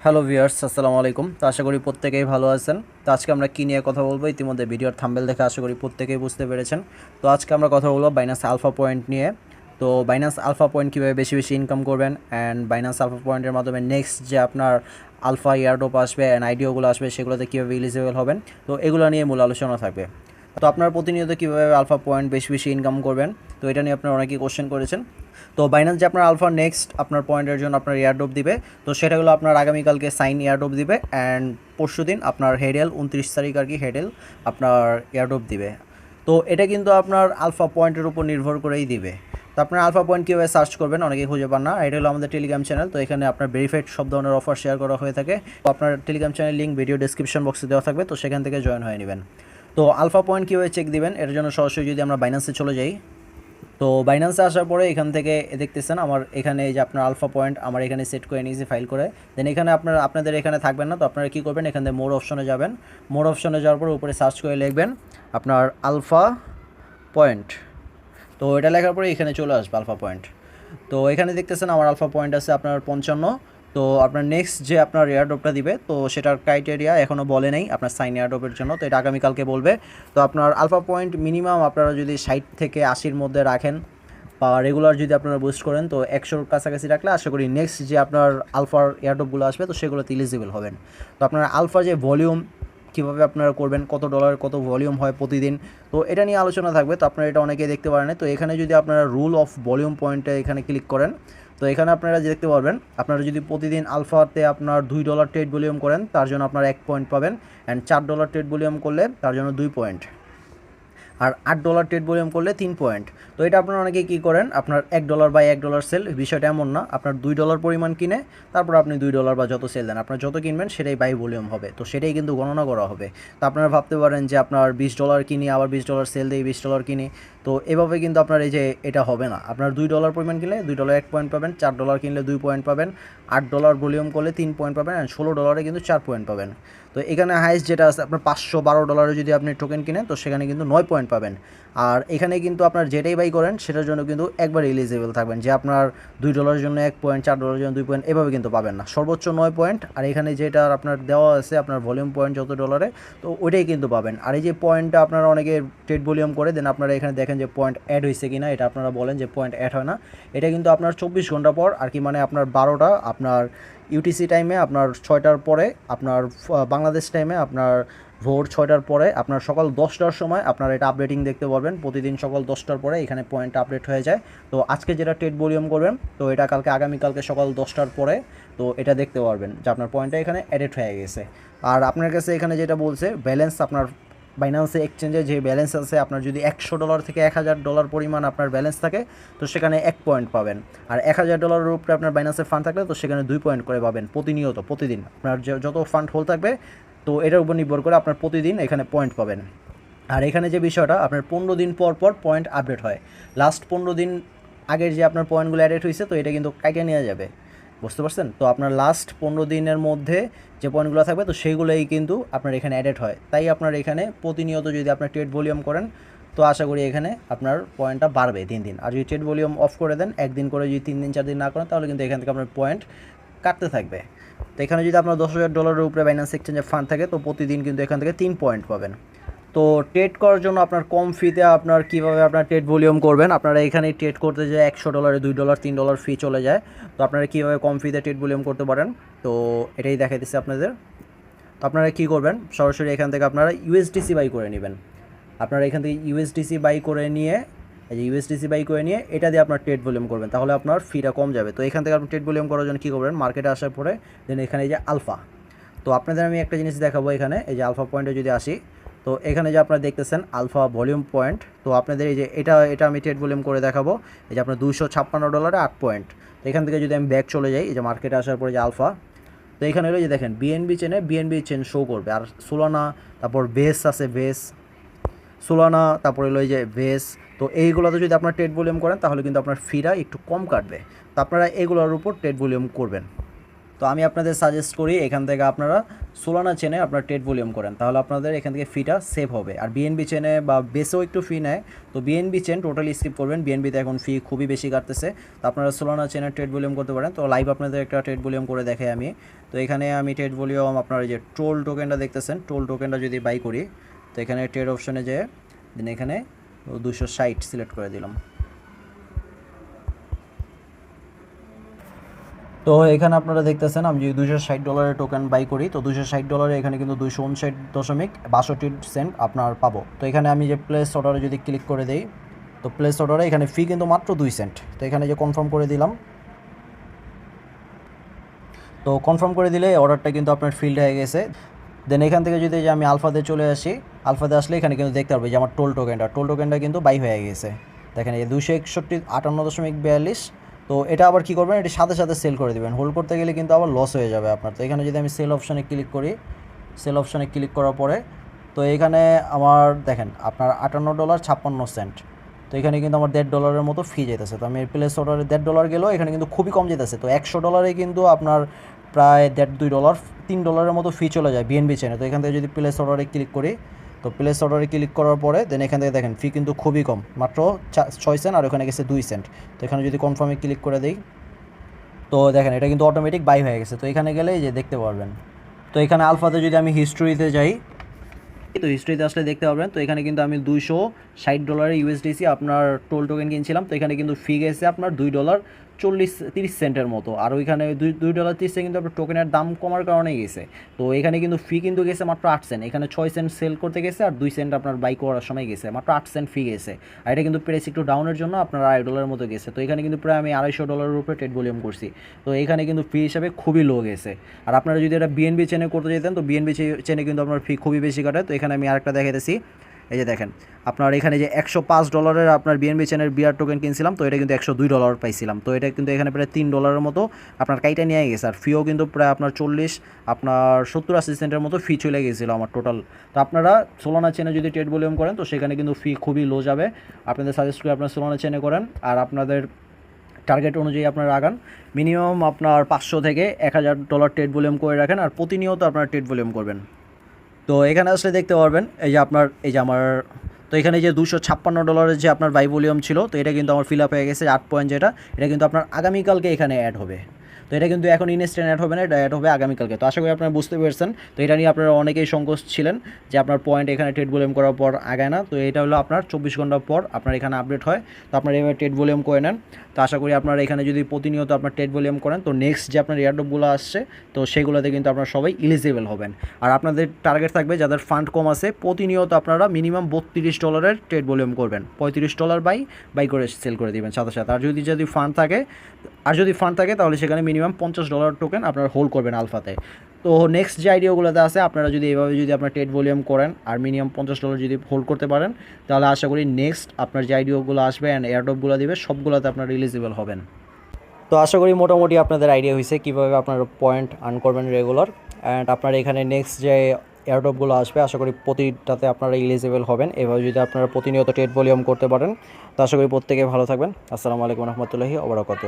Hello viewers, আসসালামু আলাইকুম। তো আশা করি প্রত্যেকেই ভালো আছেন। তো আজকে আমরা কী নিয়ে কথা বলবো, ইতিমধ্যে ভিডিওর থাম্বনেল দেখে আশা করি প্রত্যেকেই বুঝতে পেরেছেন। তো আজকে আমরা কথা বলবো বাইন্যান্স আলফা পয়েন্ট নিয়ে। তো বাইন্যান্স আলফা পয়েন্ট কীভাবে বেশি বেশি ইনকাম করবেন, অ্যান্ড বাইন্যান্স আলফা পয়েন্টের মাধ্যমে নেক্সট যে আপনার আলফা এয়ারড্রপ আসবে অ্যান্ড আইডিওগুলো আসবে, সেগুলোতে কীভাবে এলিজিবল হবেন, তো এগুলো নিয়ে মূল আলোচনা থাকবে। তো আপনার প্রতিনিয়ত কীভাবে আলফা পয়েন্ট বেশি বেশি ইনকাম করবেন, তো এটা নিয়ে আপনারা অনেকেই কোশ্চেন করেছেন। তো বাইন্যান্স যে আপনার আলফা নেক্সট আপনার পয়েন্টের জন্য আপনার এয়ারড্রপ দিবে, তো সেটাগুলো আপনার আগামীকালকে সাইন এয়ারড্রপ দিবে, অ্যান্ড পরশু দিন আপনার হেডেল 29 তারিখ আর কি হেডেল আপনার এয়ারড্রপ দিবে। তো এটা কিন্তু আপনার আলফা পয়েন্টের উপর নির্ভর করেই দিবে। তো আপনার আলফা পয়েন্ট কীভাবে সার্চ করবেন অনেকেই খুঁজে পান না। এটা হলো আমাদের টেলিগ্রাম চ্যানেল। তো এখানে আপনার ভেরিফাইড সব ধরনের অফার শেয়ার করা হয়ে থাকে। তো আপনার Telegram channel link video description বক্সে দেওয়া থাকবে, তো সেখান থেকে জয়েন হয়ে নেবেন। তো আলফা পয়েন্ট কীভাবে চেক দিবেন, এর জন্য সরাসরি যদি আমরা বাইন্যান্সে চলে যাই, তো বাইন্যান্সে আসার পরে এখান থেকে দেখতেছেন আমার এখানে যে আপনার আলফা পয়েন্ট আমার এখানে সেট করে নিয়েছি ফাইল করে। দেন এখানে আপনাদের এখানে থাকবেন না, তো আপনারা কী করবেন, এখান থেকে মোর অপশনে যাবেন। মোর অপশনে যাওয়ার পরে উপরে সার্চ করে লিখবেন আপনার আলফা পয়েন্ট। তো এটা লেখার পরে এখানে চলে আসবে আলফা পয়েন্ট। তো এখানে দেখতেছেন আমার আলফা পয়েন্ট আছে আপনার 55। তো আপনার নেক্সট যে আপনার এয়ারড্রপটা দিবে, তো সেটার ক্রাইটেরিয়া এখনও বলে নেই আপনার সাইন এয়ারড্রপের জন্য, তো এটা আগামীকালকে বলবে। তো আপনার আলফা পয়েন্ট মিনিমাম আপনারা যদি 60 থেকে 80-র মধ্যে রাখেন বা রেগুলার যদি আপনারা বুস্ট করেন, তো 100-র কাছাকাছি রাখলে আশা করি নেক্সট যে আপনার আলফার এয়ারড্রপগুলো আসবে, তো সেগুলোতে এলিজিবল হবেন। তো আপনার আলফা যে ভলিউম কীভাবে আপনারা করবেন, কত ডলার কত ভলিউম হয় প্রতিদিন, তো এটা নিয়ে আলোচনা থাকবে। তো আপনারা এটা অনেকেই দেখতে পারেন। তো এখানে যদি আপনারা রুল অফ ভলিউম পয়েন্টে এখানে ক্লিক করেন, তো এখানে আপনারা যে দেখতে পারবেন আপনারা যদি প্রতিদিন আলফাতে আপনার $2 ট্রেড ভলিউম করেন, তার জন্য আপনার 1 পয়েন্ট পাবেন, অ্যান্ড $4 ট্রেড ভলিউম করলে তার জন্য 2 পয়েন্ট, আর $8 ট্রেড ভলিউম করলে 3 পয়েন্ট। তো এটা আপনারা অনেকে কী করেন, আপনার $1 বাই $1 সেল, বিষয়টা এমন না। আপনার $2 পরিমাণ কিনে তারপর আপনি $2 বা যত সেল দেন, আপনার যত কিনবেন সেটাই বাই ভলিউম হবে, তো সেটাই কিন্তু গণনা করা হবে। তো আপনারা ভাবতে পারেন যে আপনার $20 কিনি আবার $20 সেল দিই, $20 কিনি, তো এভাবে কিন্তু আপনার এই যে এটা হবে না। আপনার $2 পরিমাণ কিনলে $2 1 পয়েন্ট পাবেন, $4 কিনলে 2 পয়েন্ট পাবেন, $8 ভলিউম করলে 3 পয়েন্ট পাবেন, অ্যান্ড $16 কিন্তু 4 পয়েন্ট পাবেন। তো এখানে হাইস্ট যেটা আছে আপনার $512 যদি আপনি টোকেন কিনেন, তো সেখানে কিন্তু 9 পয়েন্ট পাবেন। আর এখানে কিন্তু আপনার যেটাই বাই করেন সেটার জন্য কিন্তু একবার এলিজিবল থাকবেন, যে আপনার $2 জন্য 1 পয়েন্ট, $4 জন্য 2 পয়েন্ট, এভাবে কিন্তু পাবেন না, সর্বোচ্চ 9 পয়েন্ট। আর এখানে যেটা আপনার দেওয়া আছে আপনার ভলিউম পয়েন্ট যত ডলারে, তো ওইটাই কিন্তু পাবেন। আর এই যে পয়েন্টটা আপনারা অনেকে ট্রেড ভলিউম করে দেন, আপনারা এখানে দেখেন যে পয়েন্ট অ্যাড হয়েছে কিনা, এটা আপনারা বলেন যে পয়েন্ট অ্যাড হয় না। এটা কিন্তু আপনার 24 ঘন্টা পর আর কি, মানে আপনার 12টা আপনার ইউটিসি টাইমে, আপনার 6টার পরে, আপনার বাংলাদেশ টাইমে আপনার ভোর 6টার পরে, আপনার সকাল 10টার সময় আপনার এটা আপডেটিং দেখতে পারবেন। প্রতিদিন সকাল 10টার পরে এখানে পয়েন্ট আপডেট হয়ে যায়। তো আজকে যেটা ট্রেড ভলিউম করবেন, তো এটা আগামীকালকে সকাল 10টার পরে তো এটা দেখতে পারবেন যে আপনার পয়েন্টটা এখানে অ্যাডেড হয়ে গেছে। আর আপনার কাছে এখানে যেটা বলছে ব্যালেন্স, আপনার বাইন্যান্সে এক্সচেঞ্জে যে ব্যালেন্স আছে, আপনার যদি $100 থেকে $1000 পরিমাণ আপনার ব্যালেন্স থাকে, তো সেখানে 1 পয়েন্ট পাবেন। আর $1000 উপরে আপনার বাইন্যান্সের ফান্ড থাকলে, তো সেখানে 2 পয়েন্ট করে পাবেন প্রতিনিয়ত, প্রতিদিন আপনার যত ফান্ড হোল্ড থাকবে, তো এটার উপর নির্ভর করে আপনার প্রতিদিন এখানে পয়েন্ট পাবেন। আর এখানে যে বিষয়টা, আপনার 15 দিন পর পর পয়েন্ট আপডেট হয়। লাস্ট 15 দিন আগের যে আপনার পয়েন্টগুলো অ্যাডেড হয়েছে, তো এটা কিন্তু কাটিয়ে নেওয়া যাবে, বুঝতে পারছেন? তো আপনার লাস্ট 15 দিনের মধ্যে যে পয়েন্টগুলো থাকবে, তো সেইগুলোই কিন্তু আপনার এখানে অ্যাডেড হয়। তাই আপনার এখানে প্রতিনিয়ত যদি আপনার ট্রেড ভলিউম করেন, তো আশা করি এখানে আপনার পয়েন্টটা বাড়বে দিন দিন। আর যদি ট্রেড ভলিউম অফ করে দেন, একদিন করে যদি 3 দিন 4 দিন না করেন, তাহলে কিন্তু এখান থেকে আপনার পয়েন্ট কাটতে থাকবে। তো এখানে যদি আপনার $10,000 উপরে বাইন্যান্স এক্সচেঞ্জে ফান্ড থাকে, তো প্রতিদিন কিন্তু এখান থেকে 3 পয়েন্ট পাবেন। তো ট্রেড করার জন্য আপনার কম ফিতে আপনার কীভাবে আপনার ট্রেড ভলিউম করবেন, আপনারা এখানে ট্রেড করতে যায় $100, $2, $3 ফি চলে যায়। তো আপনারা কীভাবে কম ফিতে ট্রেড ভলিউম করতে পারেন, তো এটাই দেখাইতেছে আপনাদের। তো আপনারা কী করবেন, সরাসরি এখান থেকে আপনারা ইউএসডিসি বাই করে নেবেন। আপনারা এখান থেকে ইউএসডিসি বাই করে নিয়ে, এই যে ইউএসডিসি বাই করে নিয়ে এটা দিয়ে আপনার ট্রেড ভলিউম করবেন, তাহলে আপনার ফিটা কম যাবে। তো এখান থেকে আপনি ট্রেড ভলিউম করার জন্য কী করবেন, মার্কেটে আসার পরে দেন এখানে এই যে আলফা, তো আপনাদের আমি একটা জিনিস দেখাবো। এখানে এই যে আলফা পয়েন্টে যদি আসি, তো এখানে যে আপনারা দেখতেছেন আলফা ভলিউম পয়েন্ট, তো আপনাদের এই যে এটা আমি ট্রেড ভলিউম করে দেখাবো। এই যে আপনার $256 8 পয়েন্ট। তো এখান থেকে যদি আমি ব্যাক চলে যাই, এই যে মার্কেটে আসার পরে যে আলফা, তো এখানে হলো যে দেখেন বিএনবি চেন শো করবে। আর সোলানা, তারপর বেস আছে, সোলানা, তারপর হলো এই যে বেস। তো এইগুলোতে যদি আপনার ট্রেড ভলিউম করেন, তাহলে কিন্তু আপনার ফিটা একটু কম কাটবে। তো আপনারা এগুলোর উপর ট্রেড ভলিউম করবেন। তো আমি আপনাদের সাজেস্ট করি এখান থেকে আপনারা সোলানা চেনে আপনার ট্রেড ভলিউম করেন, তাহলে আপনাদের এখান থেকে ফিটা সেভ হবে। আর বিএনবি চেনে বা বেসেও একটু ফি নেয়, তো বিএনবি চেন টোটালি স্কিপ করবেন, বিএনবিতে এখন ফি খুবই বেশি কাটতেছে। তো আপনারা সোলানা চেনের ট্রেড ভলিউম করতে পারেন। তো লাইভ আপনাদের একটা ট্রেড ভলিউম করে দেখাই আমি। তো এখানে আমি ট্রেড ভলিউম আপনার যে টোল টোকেনটা দেখতেছেন, টোল টোকেনটা যদি বাই করি, তো এখানে ট্রেড অপশনে যেয়ে দেন এখানে 260 সিলেক্ট করে দিলাম। তো এখানে আপনারা দেখতেছেন আমি যদি $260 টোকেন বাই করি, তো $260 এখানে কিন্তু 259.62 আপনার পাবো। তো এখানে আমি যে প্লেস অর্ডারে যদি ক্লিক করে দেই, তো প্লেস অর্ডারে এখানে ফি কিন্তু মাত্র 2 সেন্ট। তো এখানে যে কনফার্ম করে দিলাম, তো কনফার্ম করে দিলে অর্ডারটা কিন্তু আপনার ফিল্ড হয়ে গেছে। দেন এখান থেকে যদি যে আমি আলফাতে চলে আসি, আলফাতে আসলে এখানে কিন্তু দেখতে পারবে যে আমার টোল টোকেনটা কিন্তু বাই হয়ে গেছে। দেখেন এই 261.58.42। তো এটা আবার কী করবেন, এটি সাথে সাথে সেল করে দেবেন, হোল্ড করতে গেলে কিন্তু আবার লস হয়ে যাবে আপনার। তো এখানে যদি আমি সেল অপশানে ক্লিক করি, সেল অপশানে ক্লিক করার পরে তো এখানে আমার দেখেন আপনার $58.56। তো এখানে কিন্তু আমার $1.50 মতো ফি যেতেছে। তো আমি প্লেস অর্ডারে $1.50 গেলেও এখানে কিন্তু খুবই কম যেতেছে। তো $100 কিন্তু আপনার প্রায় $1.5-2 $3 মতো ফি চলে যায় বিএনবি চেনে। তো এখান থেকে যদি প্লেস অর্ডারে ক্লিক করি, তো প্লেস অর্ডারে ক্লিক করার পরে দেন এখান থেকে দেখেন ফি কিন্তু খুবই কম, মাত্র 6 সেন্ট, আর ওখানে গেছে 2 সেন্ট। তো এখানে যদি কনফার্মে ক্লিক করে দিই, তো দেখেন এটা কিন্তু অটোমেটিক বাই হয়ে গেছে। তো এখানে গেলে যে দেখতে পারবেন, তো এখানে আলফাতে যদি আমি হিস্ট্রিতে যাই, তো হিস্ট্রিতে আসলে দেখতে পাবেন, তো এখানে কিন্তু আমি $260 ইউএসডিসি আপনার টোল টোকেন কিনছিলাম। তো এখানে কিন্তু ফি গেছে আপনার $2.30 মতো, আর ওইখানে $2.30 কিন্তু আপনার টোকেনের দাম কমার কারণে গেছে। তো এখানে কিন্তু ফি কিন্তু গেছে মাত্র 8 সেন্ট, এখানে 6 সেন্ট সেল করতে গেছে আর 2 সেন্ট আপনার বাই করার সময় গেছে, মাত্র 8 সেন্ট ফি গেছে। আর এটা কিন্তু প্রাইস একটু ডাউনের জন্য আপনার $2 মতো গেছে। তো এখানে কিন্তু প্রায় আমি $250 উপরে ট্রেড ভলিউম করছি। তো এখানে কিন্তু ফি হিসাবে খুবই লো গেছে। আর আপনারা যদি এটা বিএনবি চেনে করতে যেতেন, তো বিএনবি চেনে কিন্তু আপনার ফি খুবই বেশি কাটে। তো এখানে আমি আরেকটা দেখাইতেছি, এই যে দেখেন আপনার এখানে যে $105 আপনার বিএনবি চেনের বিআর টোকেন কিনছিলাম, তো এটা কিন্তু $102 পাইছিলাম। তো এটা কিন্তু এখানে প্রায় $3 মতো আপনার কাইটা নিয়ে গেছে। আর ফিও কিন্তু প্রায় আপনার 70-80 সেন্টের মতো ফি চলে গেছিলো আমার টোটাল। তো আপনারা সোলানা চেনে যদি ট্রেড ভলিউম করেন, তো সেখানে কিন্তু ফি খুবই লো যাবে। আপনাদের সাজেস্ট করে আপনার সোলানা চেনে করেন, আর আপনাদের টার্গেট অনুযায়ী আপনারা আগান। মিনিমাম আপনার $500 থেকে $1000 ট্রেড ভলিউম করে রাখেন, আর প্রতিনিয়ত আপনারা ট্রেড ভলিউম করবেন। তো এখানে আসলে দেখতে পারবেন এই যে আপনার এই যে আমার, তো এখানে যে $256 যে আপনার বাই ভলিউম ছিল, তো এটা কিন্তু আমার ফিল আপ হয়ে গেছে 8 পয়েন্ট, যেটা এটা কিন্তু আপনার আগামীকালকে এখানে অ্যাড হবে। তো এটা কিন্তু এখন ইনস্ট্যান্ট অ্যাড হবে না, এটা অ্যাড হবে আগামীকালকে। তো আশা করি আপনারা বুঝতে পেরেছেন। তো এটা নিয়ে আপনারা অনেকেই সংকোচ ছিলেন যে আপনার পয়েন্ট এখানে ট্রেড ভলিউম করার পর আগায় না। তো এটা হলো আপনার 24 ঘন্টা পর আপনার এখানে আপডেট হয়। তো আপনারা এভাবে ট্রেড ভলিউম করে নেন। তো আশা করি আপনারা এখানে যদি প্রতিনিয়ত আপনার ট্রেড ভলিউম করেন, তো নেক্সট যে আপনার এয়ারড্রপগুলো আসছে, তো সেগুলোতে কিন্তু আপনারা সবাই এলিজিবল হবেন। আর আপনাদের টার্গেট থাকবে যাদের ফান্ড কম আছে, প্রতিনিয়ত আপনারা মিনিমাম $32 ট্রেড ভলিউম করবেন, $35 বাই করে সেল করে দেবেন সাথে সাথে। আর যদি ফান্ড থাকে তাহলে সেখানে মিনিমাম $50 টোকেন আপনারা হোল্ড করবেন আলফাতে। তো নেক্সট যে আইডিয়াগুলোতে আছে, আপনারা যদি এইভাবে যদি আপনার ট্রেড ভলিউম করেন আর মিনিমাম $50 যদি হোল্ড করতে পারেন, তাহলে আশা করি নেক্সট আপনার যে আইডিয়াগুলো আসবে অ্যান্ড এয়ারড্রপগুলো দিবে, সবগুলোতে আপনারা এলিজিবল হবেন। তো আশা করি মোটামুটি আপনাদের আইডিয়া হয়েছে কীভাবে আপনারা পয়েন্ট আর্ন করবেন রেগুলার। অ্যান্ড আপনারা এখানে নেক্সট যে এয়ারড্রপগুলো আসবে, আশা করি প্রতিটাতে আপনারা এলিজিবল হবেন। এভাবে যদি আপনারা প্রতিনিয়ত ট্রেড ভলিউম করতে পারেন, তো আশা করি প্রত্যেকে ভালো থাকবেন। আসসালামু আলাইকুম রহমতুল্লাহি ওয়া বারাকাতুহু।